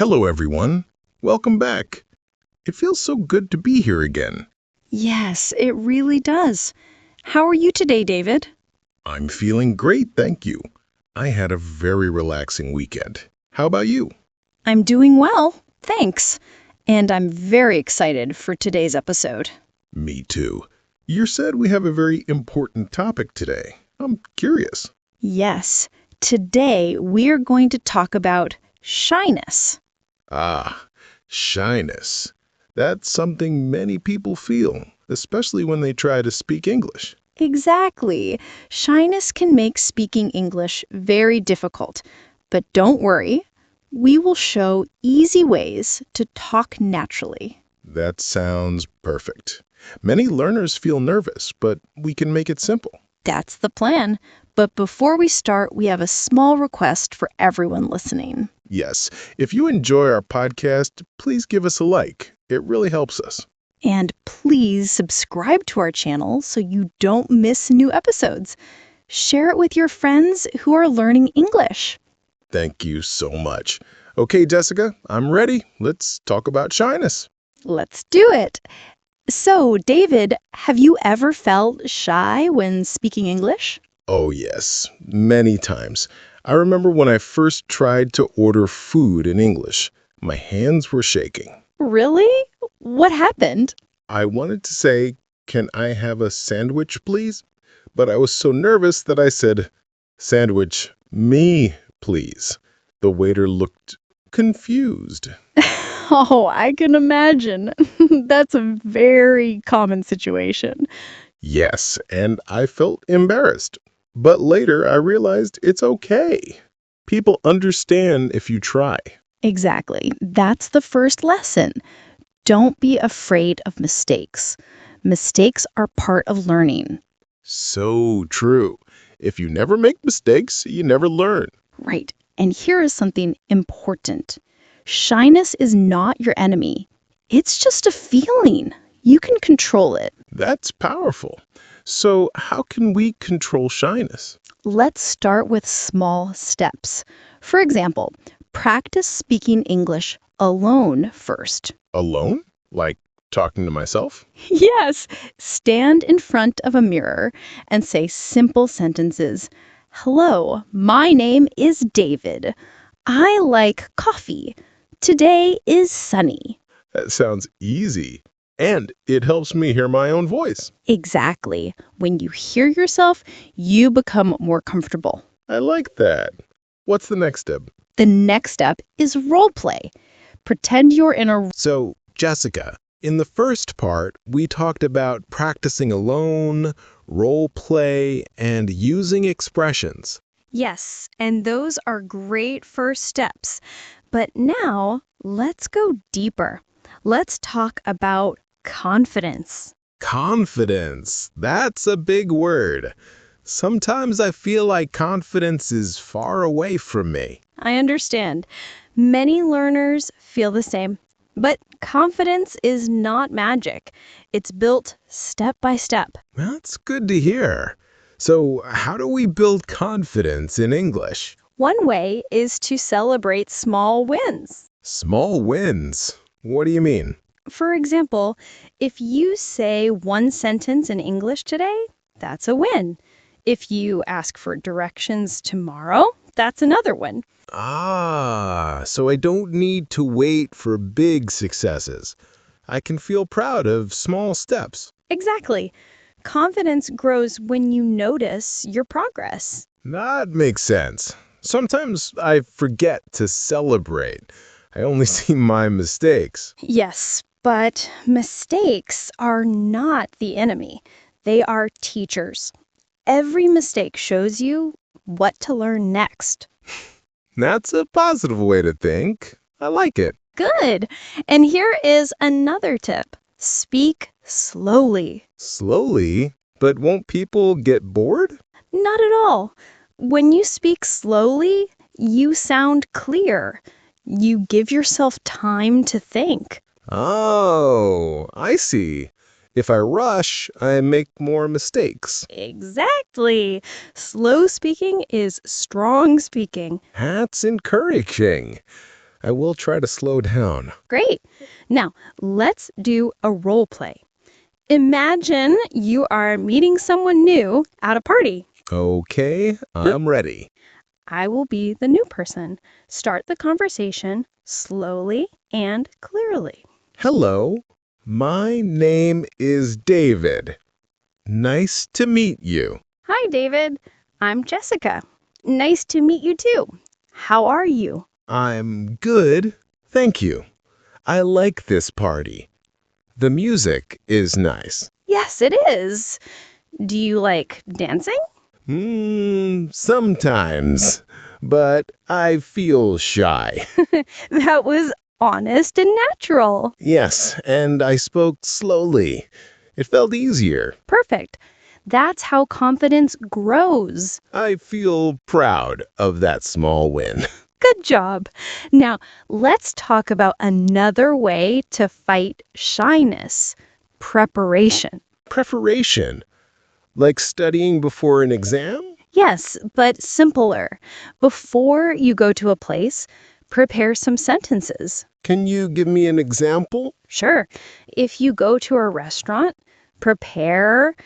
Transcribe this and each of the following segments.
Hello, everyone. Welcome back. It feels so good to be here again. Yes, it really does. How are you today, David? I'm feeling great, thank you. I had a very relaxing weekend. How about you? I'm doing well, thanks. And I'm very excited for today's episode. Me too. You said we have a very important topic today. I'm curious. Yes, today we're going to talk about shyness. Ah, shyness. That's something many people feel, especially when they try to speak English. Exactly. Shyness can make speaking English very difficult. But don't worry, we will show easy ways to talk naturally. That sounds perfect. Many learners feel nervous, but we can make it simple. That's the plan. But before we start, we have a small request for everyone listening. Yes, if you enjoy our podcast, please give us a like. It really helps us. And please subscribe to our channel so you don't miss new episodes. Share it with your friends who are learning English. Thank you so much. Okay, Jessica, I'm ready. Let's talk about shyness. Let's do it. So, David, have you ever felt shy when speaking English? Oh, yes, many times. I remember when I first tried to order food in English. My hands were shaking. Really? What happened? I wanted to say, "Can I have a sandwich, please?" But I was so nervous that I said, "Sandwich, me, please." The waiter looked confused. Oh, I can imagine. That's a very common situation. Yes, and I felt embarrassed. But later I realized it's okay. People understand if you try. Exactly. That's the first lesson. Don't be afraid of mistakes. Mistakes are part of learning. So true. If you never make mistakes, you never learn. Right. And here is something important. Shyness is not your enemy. It's just a feeling. You can control it. That's powerful. So, how can we control shyness? Let's start with small steps. For example, practice speaking English alone first. Alone? Like talking to myself? Yes, stand in front of a mirror and say simple sentences. Hello, my name is David. I like coffee. Today is sunny. That sounds easy. And it helps me hear my own voice. Exactly. When you hear yourself, you become more comfortable. I like that. What's the next step? The next step is role play. Pretend you're in a... So, Jessica, in the first part, we talked about practicing alone, role play, and using expressions. Yes, and those are great first steps. But now, let's go deeper. Let's talk about confidence. Confidence. That's a big word. Sometimes I feel like confidence is far away from me. I understand. Many learners feel the same. But confidence is not magic. It's built step by step. That's good to hear. So, how do we build confidence in English? One way is to celebrate small wins. Small wins. What do you mean? For example, if you say one sentence in English today, that's a win. If you ask for directions tomorrow, that's another win. Ah, so I don't need to wait for big successes. I can feel proud of small steps. Exactly. Confidence grows when you notice your progress. That makes sense. Sometimes I forget to celebrate. I only see my mistakes. Yes, but mistakes are not the enemy. They are teachers. Every mistake shows you what to learn next. That's a positive way to think. I like it. Good. And here is another tip. Speak slowly. Slowly, but won't people get bored? Not at all. When you speak slowly, you sound clear. You give yourself time to think. Oh, I see. If I rush, I make more mistakes. Exactly. Slow speaking is strong speaking. That's encouraging. I will try to slow down. Great. Now, let's do a role play. Imagine you are meeting someone new at a party. Okay, I'm ready. I will be the new person. Start the conversation slowly and clearly. Hello, my name is David. Nice to meet you. Hi, David. I'm Jessica. Nice to meet you too. How are you? I'm good, thank you. I like this party. The music is nice. Yes, it is. Do you like dancing? Sometimes, but I feel shy. That was honest and natural. Yes, and I spoke slowly. It felt easier. Perfect. That's how confidence grows. I feel proud of that small win. Good job. Now, let's talk about another way to fight shyness: preparation. Preparation, like studying before an exam? Yes, but simpler. Before you go to a place, prepare some sentences. Can you give me an example? Sure. If you go to a restaurant, prepare,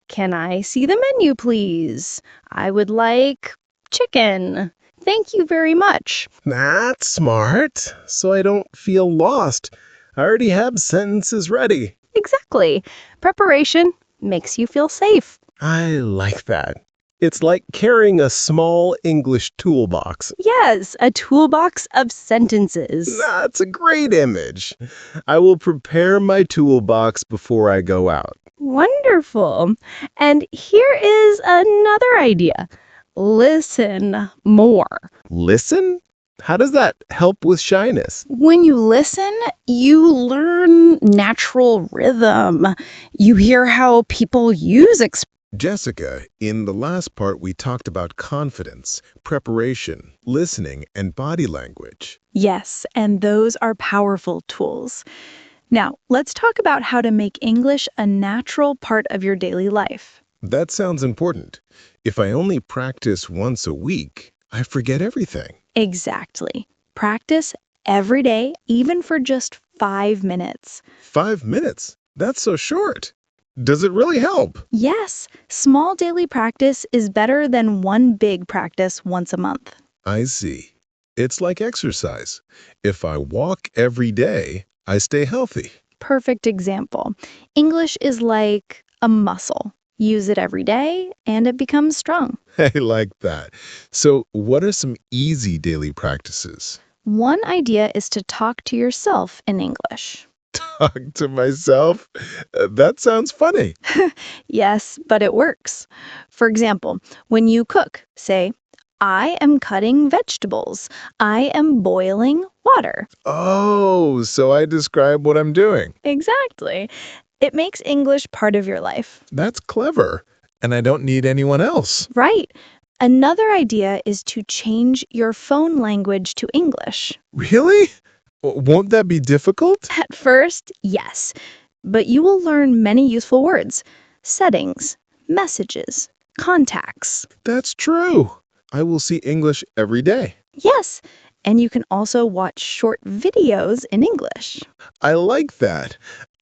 "Can I see the menu, please? I would like chicken. Thank you very much." That's smart, so I don't feel lost. I already have sentences ready. Exactly. Preparation makes you feel safe. I like that. It's like carrying a small English toolbox. Yes, a toolbox of sentences. That's a great image. I will prepare my toolbox before I go out. Wonderful. And here is another idea. Listen more. Listen? How does that help with shyness? When you listen, you learn natural rhythm. You hear how people use expressions. Jessica, in the last part, we talked about confidence, preparation, listening, and body language. Yes, and those are powerful tools. Now, let's talk about how to make English a natural part of your daily life. That sounds important. If I only practice once a week, I forget everything. Exactly. Practice every day, even for just 5 minutes. 5 minutes? That's so short. Does it really help? Yes, small daily practice is better than one big practice once a month. I see. It's like exercise. If I walk every day, I stay healthy. Perfect example. English is like a muscle. Use it every day and it becomes strong. I like that. So, what are some easy daily practices? One idea is to talk to yourself in English. Talk to myself? That sounds funny. Yes, but it works. For example, when you cook, say, "I am cutting vegetables. I am boiling water." Oh, so I describe what I'm doing. Exactly. It makes English part of your life. That's clever. And I don't need anyone else. Right. Another idea is to change your phone language to English. Really? Won't that be difficult? At first, yes, but you will learn many useful words: settings, messages, contacts. That's true. I will see English every day. Yes, and you can also watch short videos in English. I like that.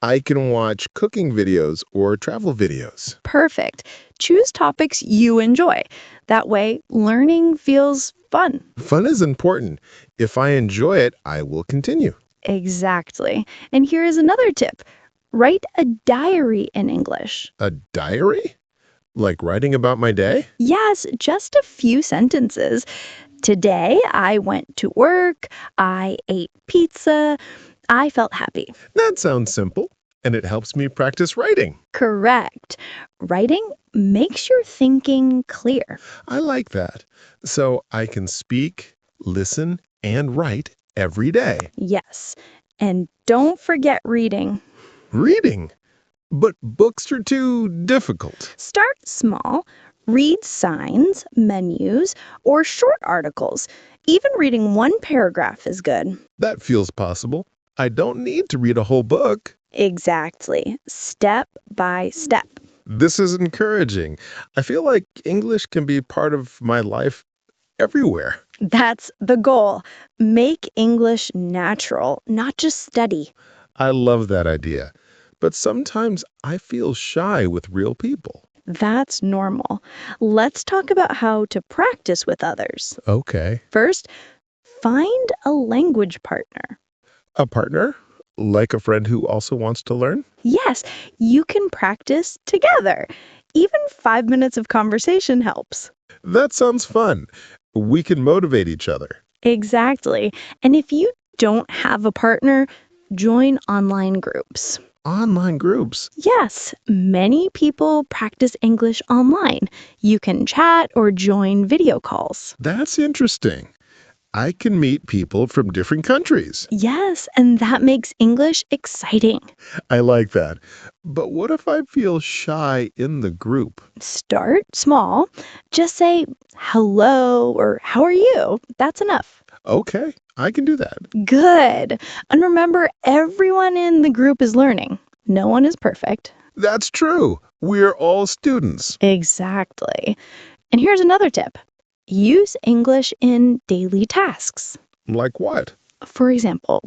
I can watch cooking videos or travel videos. Perfect. Choose topics you enjoy. That way, learning feels fun. Fun is important. If I enjoy it, I will continue. Exactly. And here is another tip: write a diary in English. A diary? Like writing about my day? Yes, just a few sentences. "Today I went to work. I ate pizza. I felt happy." That sounds simple, and it helps me practice writing. Correct. Writing makes your thinking clear. I like that. So I can speak, listen, and write every day. Yes. And don't forget reading. Reading. But books are too difficult. Start small. Read signs, menus, or short articles. Even reading one paragraph is good. That feels possible. I don't need to read a whole book. Exactly. Step by step. This is encouraging. I feel like English can be part of my life everywhere. That's the goal. Make English natural, not just study. I love that idea. But sometimes I feel shy with real people. That's normal. Let's talk about how to practice with others. Okay. First, find a language partner. A partner? Like a friend who also wants to learn? Yes, you can practice together. Even 5 minutes of conversation helps. That sounds fun. We can motivate each other. Exactly. And if you don't have a partner, join online groups. Online groups. Yes, many people practice English online. You can chat or join video calls. That's interesting. I can meet people from different countries. Yes, and that makes English exciting. I like that. But what if I feel shy in the group? Start small. Just say hello or how are you? That's enough. Okay, I can do that. Good. And remember, everyone in the group is learning. No one is perfect. That's true. We're all students. Exactly. And here's another tip. Use English in daily tasks. Like what? For example,